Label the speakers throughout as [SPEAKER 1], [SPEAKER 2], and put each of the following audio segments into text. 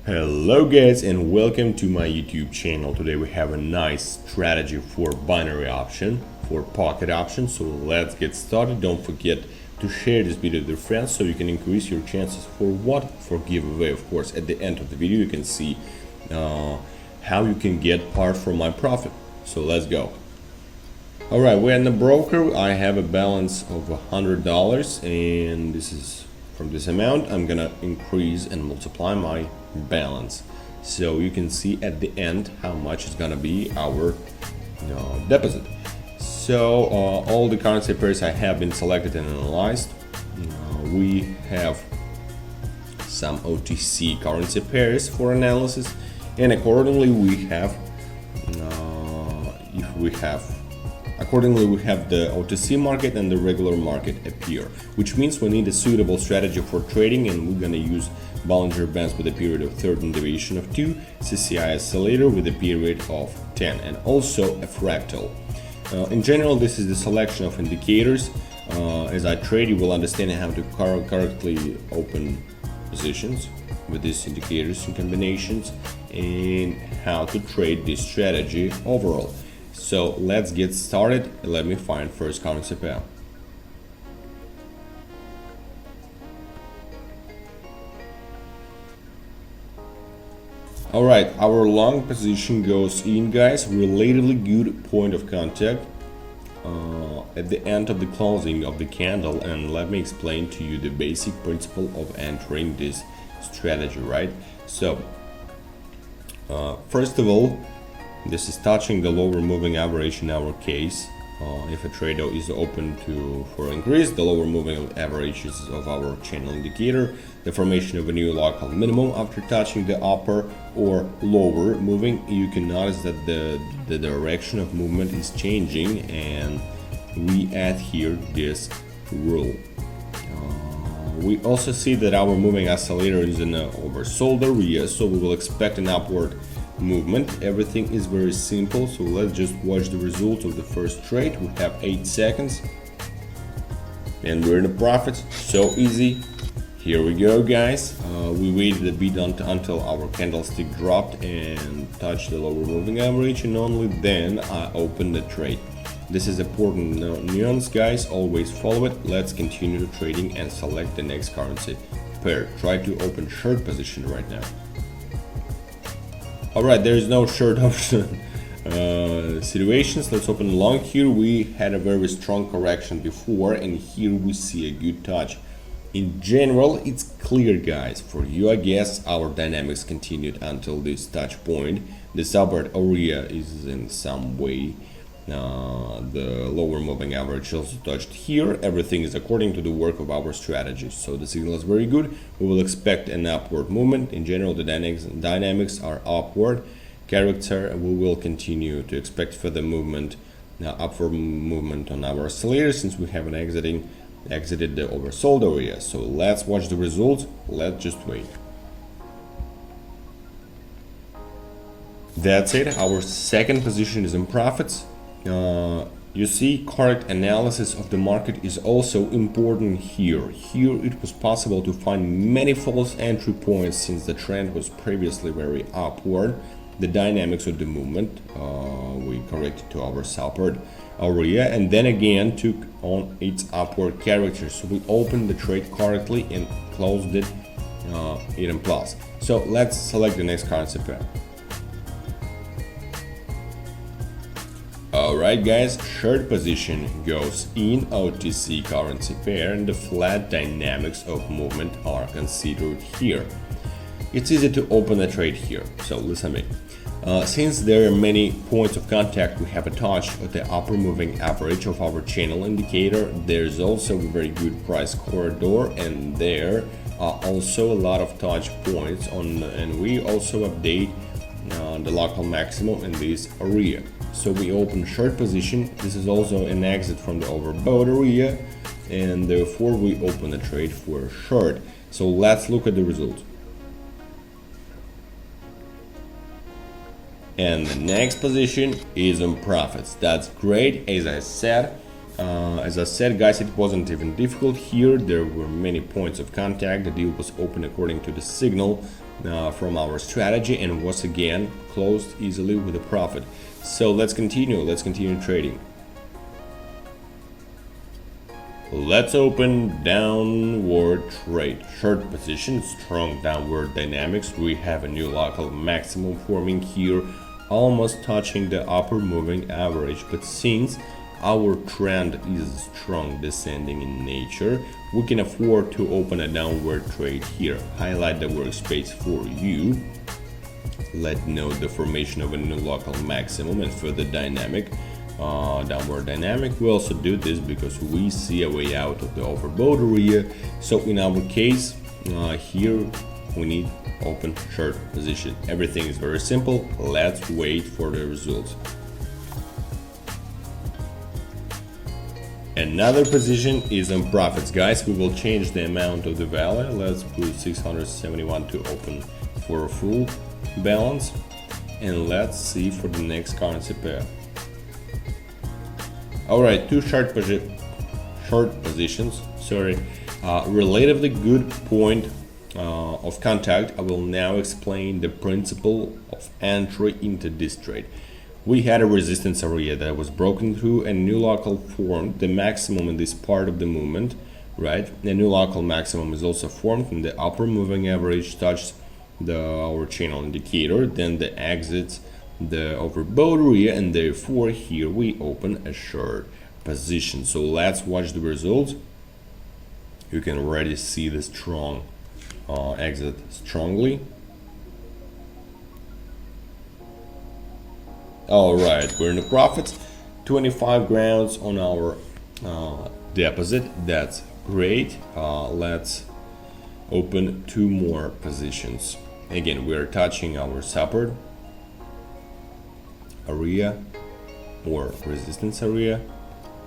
[SPEAKER 1] Hello guys and welcome to my YouTube channel. Today we have a nice strategy for binary option, for pocket option. So let's get started. Don't forget to share this video with your friends so you can increase your chances for what? For giveaway, of course. At the end of the video you can see how you can get part from my profit. So let's go. Alright, we're in the broker. I have a balance of $100 and this is from this amount I'm gonna increase and multiply my balance, so you can see at the end how much is gonna be our deposit. So all the currency pairs I have been selected and analyzed. We have some OTC currency pairs for analysis, and accordingly we have the OTC market and the regular market appear, which means we need a suitable strategy for trading, and we're gonna use Bollinger Bands with a period of third and deviation of 2, CCI oscillator with a period of 10, and also a fractal. In general, this is the selection of indicators. As I trade, you will understand how to correctly open positions with these indicators and combinations, and how to trade this strategy overall. So let's get started. Let me find first currency pair. Alright, our long position goes in, guys. Relatively good point of contact at the end of the closing of the candle, and let me explain to you the basic principle of entering this strategy, right? So first of all, this is touching the lower moving average in our case. If a trader is open for increase, the lower moving averages of our channel indicator, the formation of a new local minimum after touching the upper or lower moving, you can notice that the direction of movement is changing, and we add here this rule. We also see that our moving oscillator is in an oversold area, so we will expect an upward movement. Everything is very simple, so let's just watch the result of the first trade. We have 8 seconds and we're in the profits. So easy. Here we go, guys. We waited a bit until our candlestick dropped and touched the lower moving average, and only then I opened the trade. This is important nuance, guys. Always follow it. Let's continue the trading and select the next currency pair. Try to open short position right now. Alright, there is no short option situations. Let's open long. Here we had a very strong correction before, and here we see a good touch. In general, it's clear, guys. For you, I guess our dynamics continued until this touch point. The support area is in some way the lower moving average also touched here. Everything is according to the work of our strategy, so the signal is very good. We will expect an upward movement. In general, the dynamics are upward character, and we will continue to expect further movement, upward movement on our oscillator, since we haven't exited the oversold area. So let's watch the results. Let's just wait. That's it. Our second position is in profits. You see, correct analysis of the market is also important here. Here it was possible to find many false entry points, since the trend was previously very upward. The dynamics of the movement we corrected to our support area, and then again took on its upward character. So we opened the trade correctly and closed it in plus. So let's select the next currency pair. Alright, guys, short position goes in OTC currency pair, and the flat dynamics of movement are considered here. It's easy to open a trade here, so listen to me. Since there are many points of contact, we have a touch of the upper moving average of our channel indicator. There's also a very good price corridor, and there are also a lot of touch points and we also update the local maximum in this area. So we open short position. This is also an exit from the overbought area, and therefore we open a trade for short. So let's look at the results. And the next position is on profits. That's great. As I said, guys, it wasn't even difficult here. There were many points of contact. The deal was open according to the signal. from our strategy and was again closed easily with a profit. So let's continue trading. Let's open downward trade. Short position, strong downward dynamics. We have a new local maximum forming here, almost touching the upper moving average. But since our trend is strong descending in nature, we can afford to open a downward trade here. Highlight the workspace for you. Let note the formation of a new local maximum and further dynamic. Downward dynamic. We also do this because we see a way out of the overbought area. So in our case, here we need open short position. Everything is very simple. Let's wait for the results. Another position is on profits, guys. We will change the amount of the value. Let's put 671 to open for a full balance, and let's see for the next currency pair. Alright, two short positions, relatively good point of contact. I will now explain the principle of entry into this trade. We had a resistance area that was broken through, and new local formed the maximum in this part of the movement, right? The new local maximum is also formed, and the upper moving average touched our channel indicator, then the exits the overbought area, and therefore here we open a short position. So let's watch the results. You can already see the strong exit strongly. All right, we're in the profits, 25 grounds on our deposit. That's great. Let's open two more positions. Again, we're touching our support area or resistance area,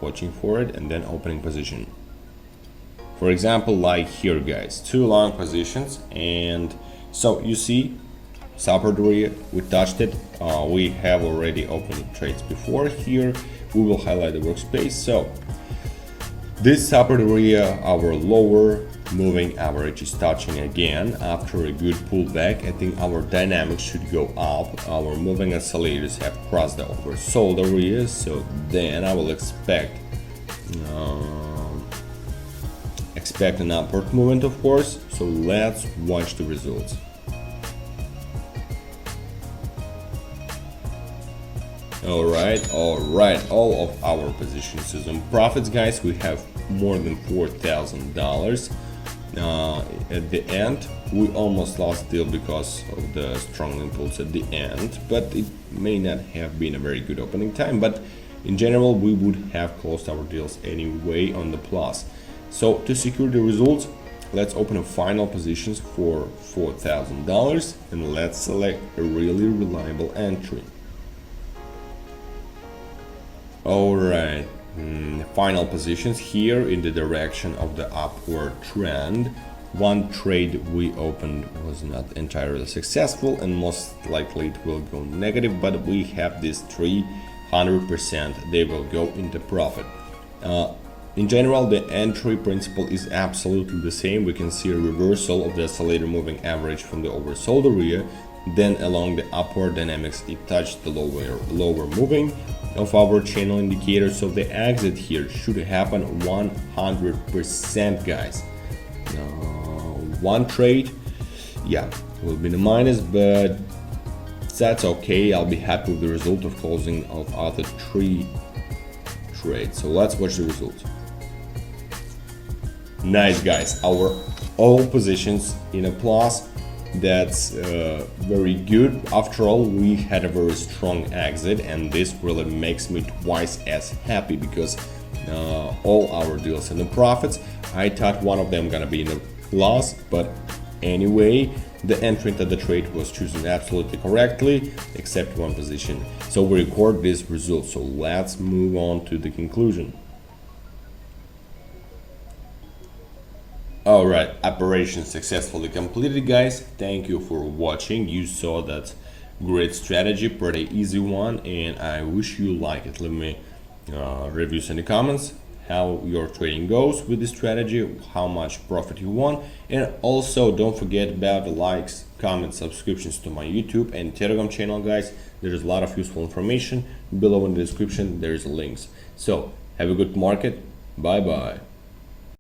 [SPEAKER 1] watching for it, and then opening position. For example, like here, guys, two long positions, and so you see support area, we touched it. We have already opened trades before. Here we will highlight the workspace. So this support area, our lower moving average, is touching again after a good pullback. I think our dynamics should go up. Our moving oscillators have crossed the oversold area, so then I will expect an upward movement, of course. So let's watch the results. Alright, all of our positions is on profits, guys. We have more than $4,000. At the end, we almost lost deal because of the strong impulse at the end, but it may not have been a very good opening time, but in general we would have closed our deals anyway on the plus. So to secure the results, let's open a final positions for $4,000, and let's select a really reliable entry. Alright, final positions here in the direction of the upward trend. One trade we opened was not entirely successful, and most likely it will go negative, but we have this 300% they will go into profit. In general, the entry principle is absolutely the same. We can see a reversal of the oscillator moving average from the oversold area. Then along the upward dynamics, it touched the lower moving of our channel indicator. So the exit here should happen 100%, guys. One trade, yeah, will be the minus, but that's okay. I'll be happy with the result of closing of other 3 trades. So let's watch the results. Nice, guys, our all positions in a plus. That's very good. After all, we had a very strong exit, and this really makes me twice as happy because all our deals in the profits. I thought one of them gonna be in a loss, but anyway, the entry into the trade was chosen absolutely correctly, except one position. So we record this result. So let's move on to the conclusion. Alright, operation successfully completed, guys. Thank you for watching. You saw that great strategy, pretty easy one, and I wish you like it. Leave me reviews in the comments. how your trading goes with this strategy, how much profit you want. And also don't forget about the likes, comments, subscriptions to my YouTube and Telegram channel, guys. There's a lot of useful information below in the description. There's links. So have a good market. Bye bye.